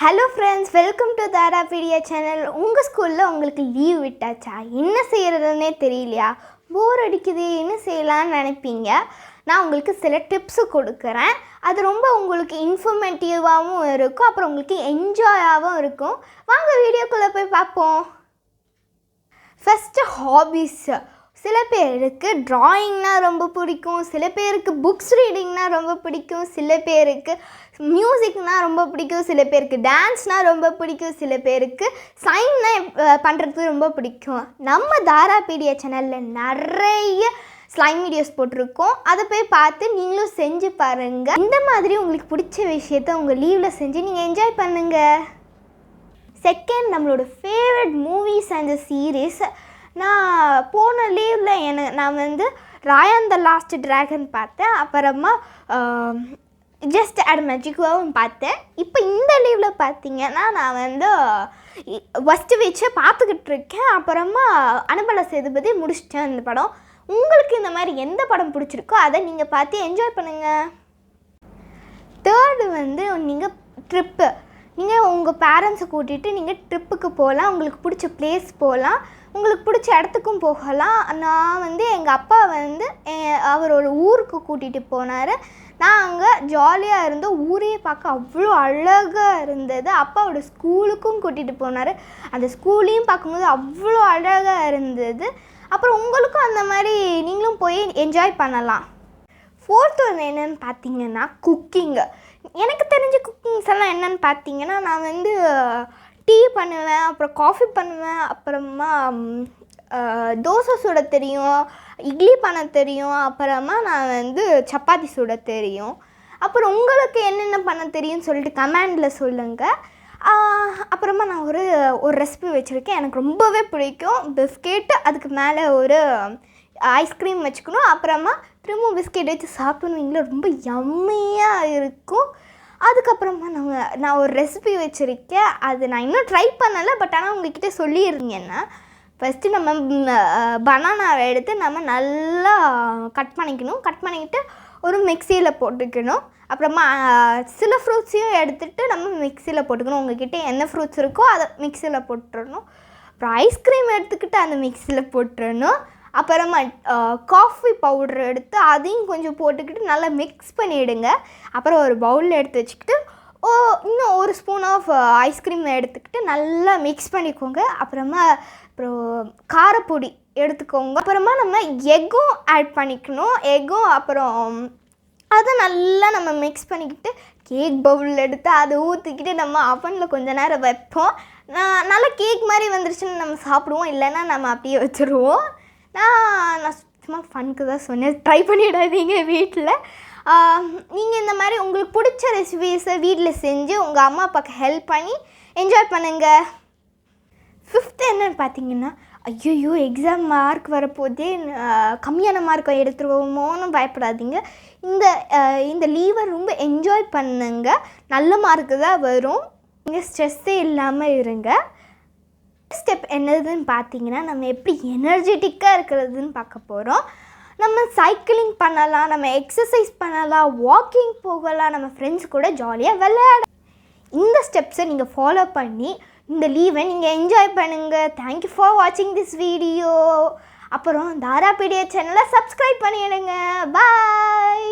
Hello friends, welcome to தாராபீடியா channel. உங்கள் ஸ்கூலில் உங்களுக்கு லீவ் விட்டாச்சா? என்ன செய்கிறதுனே தெரியலையா? போர் அடிக்குது, என்ன செய்யலான்னு நினைப்பீங்க. நான் உங்களுக்கு சில டிப்ஸு கொடுக்குறேன். அது ரொம்ப உங்களுக்கு இன்ஃபர்மேட்டிவாகவும் இருக்கும், அப்புறம் உங்களுக்கு என்ஜாயாகவும் இருக்கும். வாங்க வீடியோக்குள்ளே போய் பார்ப்போம். First hobbies. சில பேருக்கு ட்ராயிங்னால் ரொம்ப பிடிக்கும், சில பேருக்கு புக்ஸ் ரீடிங்னால் ரொம்ப பிடிக்கும், சில பேருக்கு மியூசிக்னால் ரொம்ப பிடிக்கும், சில பேருக்கு டான்ஸ்னால் ரொம்ப பிடிக்கும், சில பேருக்கு சைன்னா பண்ணுறதுக்கு ரொம்ப பிடிக்கும். நம்ம தாராபீடியா சேனலில் நிறைய ஸ்லைம் வீடியோஸ் போட்டிருக்கோம். அதை போய் பார்த்து நீங்களும் செஞ்சு பாருங்கள். இந்த மாதிரி உங்களுக்கு பிடிச்ச விஷயத்த உங்கள் லீவில் செஞ்சு நீங்கள் என்ஜாய் பண்ணுங்கள். செகண்ட், நம்மளோட ஃபேவரட் மூவிஸ் அண்ட் சீரீஸ். நான் போன லீவில் நான் ராயா த லாஸ்ட் ட்ராகன் பார்த்தேன். அப்புறமா ஜஸ்ட் அட் மேஜிக்காவும் பார்த்தேன். இப்போ இந்த லீவில் பார்த்தீங்கன்னா நான் ஃபஸ்ட்டு வச்சு பார்த்துக்கிட்டு இருக்கேன். அப்புறமா அனுபல சேதுபதி முடிச்சிட்டேன் இந்த படம். உங்களுக்கு இந்த மாதிரி எந்த படம் பிடிச்சிருக்கோ அதை நீங்கள் பார்த்து என்ஜாய் பண்ணுங்கள். தேர்டு நீங்கள் ட்ரிப்பு. நீங்கள் உங்கள் பேரண்ட்ஸை கூட்டிகிட்டு நீங்கள் ட்ரிப்புக்கு போகலாம். உங்களுக்கு பிடிச்ச பிளேஸ் போகலாம், உங்களுக்கு பிடிச்ச இடத்துக்கும் போகலாம். நான் எங்கள் அப்பா அவர் ஒரு ஊருக்கு கூட்டிகிட்டு போனார். நான் அங்கே ஜாலியாக இருந்தோம். ஊரையே பார்க்க அவ்வளோ அழகாக இருந்தது. அப்பாவோட ஸ்கூலுக்கும் கூட்டிகிட்டு போனார். அந்த ஸ்கூலையும் பார்க்கும்போது அவ்வளோ அழகாக இருந்தது. அப்புறம் உங்களுக்கும் அந்த மாதிரி நீங்களும் போய் என்ஜாய் பண்ணலாம். ஃபோர்த்து என்னென்னு பார்த்தீங்கன்னா குக்கிங்கு. எனக்கு தெரிஞ்ச குக்கிங்ஸ் எல்லாம் என்னென்னு பார்த்தீங்கன்னா, நான் டீ பண்ணுவேன், அப்புறம் காஃபி பண்ணுவேன், அப்புறமா தோசை சுட தெரியும், இட்லி பண்ண தெரியும், அப்புறமா நான் சப்பாத்தி சுட தெரியும். அப்புறம் உங்களுக்கு என்னென்ன பண்ண தெரியும்னு சொல்லிட்டு கமெண்டில் சொல்லுங்கள். அப்புறமா நான் ஒரு ரெசிபி வச்சுருக்கேன், எனக்கு ரொம்பவே பிடிக்கும். பிஸ்கெட்டு, அதுக்கு மேலே ஒரு ஐஸ்கிரீம் வச்சுக்கணும், அப்புறமா திரும்ப பிஸ்கெட் வச்சு சாப்பிடுவீங்களா, ரொம்ப யம்மியாக இருக்கும். அதுக்கப்புறமா நான் ஒரு ரெசிபி வச்சுருக்கேன். அது நான் இன்னும் ட்ரை பண்ணலை, பட் ஆனால் உங்கள்கிட்ட சொல்லியிருந்தீங்கன்னா, ஃபஸ்ட்டு நம்ம பனானாவை எடுத்து நம்ம நல்லா கட் பண்ணிக்கிட்டு ஒரு மிக்சியில் போட்டுக்கணும். அப்புறமா சில ஃப்ரூட்ஸையும் எடுத்துகிட்டு நம்ம மிக்சியில் போட்டுக்கணும். உங்கள்கிட்ட என்ன ஃப்ரூட்ஸ் இருக்கோ அதை மிக்சியில் போட்டுடணும். அப்புறம் ஐஸ்கிரீம் எடுத்துக்கிட்டு அந்த மிக்சியில் போட்டுடணும். அப்புறமா காஃபி பவுட்ரு எடுத்து அதையும் கொஞ்சம் போட்டுக்கிட்டு நல்லா மிக்ஸ் பண்ணிவிடுங்க. அப்புறம் ஒரு பவுலில் எடுத்து வச்சுக்கிட்டு இன்னும் ஒரு ஸ்பூன் ஆஃப் ஐஸ்கிரீம் எடுத்துக்கிட்டு நல்லா மிக்ஸ் பண்ணிக்கோங்க. அப்புறம் காரப்பொடி எடுத்துக்கோங்க. அப்புறமா நம்ம எக்கும் ஆட் பண்ணிக்கணும். அப்புறம் அதை நல்லா நம்ம மிக்ஸ் பண்ணிக்கிட்டு கேக் பவுலில் எடுத்து அதை ஊற்றிக்கிட்டு நம்ம அவனில் கொஞ்ச நேரம் வைப்போம். நல்லா கேக் மாதிரி வந்துருச்சுன்னு நம்ம சாப்பிடுவோம், இல்லைன்னா நம்ம அப்படியே வச்சுருவோம். நான் சும்மா ஃபனுக்கு தான் சொன்னேன், ட்ரை பண்ணிடாதீங்க வீட்டில். நீங்கள் இந்த மாதிரி உங்களுக்கு பிடிச்ச ரெசிபீஸை வீட்டில் செஞ்சு உங்கள் அம்மா அப்பாவுக்கு ஹெல்ப் பண்ணி என்ஜாய் பண்ணுங்கள். ஃபிஃப்த்து என்னென்னு பார்த்தீங்கன்னா, ஐயோ எக்ஸாம் மார்க் வரப்போதே, கம்மியான மார்க் எடுத்துருவோமோன்னு பயப்படாதீங்க. இந்த லீவை ரொம்ப என்ஜாய் பண்ணுங்க. நல்ல மார்க்கு தான் வரும். நீங்கள் ஸ்ட்ரெஸ்ஸே இல்லாமல் இருங்க. ஸ்டெப் என்னதுன்னு பார்த்தீங்கன்னா, நம்ம எப்படி எனர்ஜெட்டிக்காக இருக்கிறதுன்னு பார்க்க போகிறோம். நம்ம சைக்கிளிங் பண்ணலாம், நம்ம எக்ஸசைஸ் பண்ணலாம், வாக்கிங் போகலாம், நம்ம ஃப்ரெண்ட்ஸ் கூட ஜாலியாக விளையாட. இந்த ஸ்டெப்ஸை நீங்கள் ஃபாலோ பண்ணி இந்த லீவை நீங்கள் என்ஜாய் பண்ணுங்கள். தேங்க்யூ ஃபார் வாட்சிங் திஸ் வீடியோ. அப்புறம் தாராபீடியா சேனலை சப்ஸ்கிரைப் பண்ணிடுங்க. பாய்.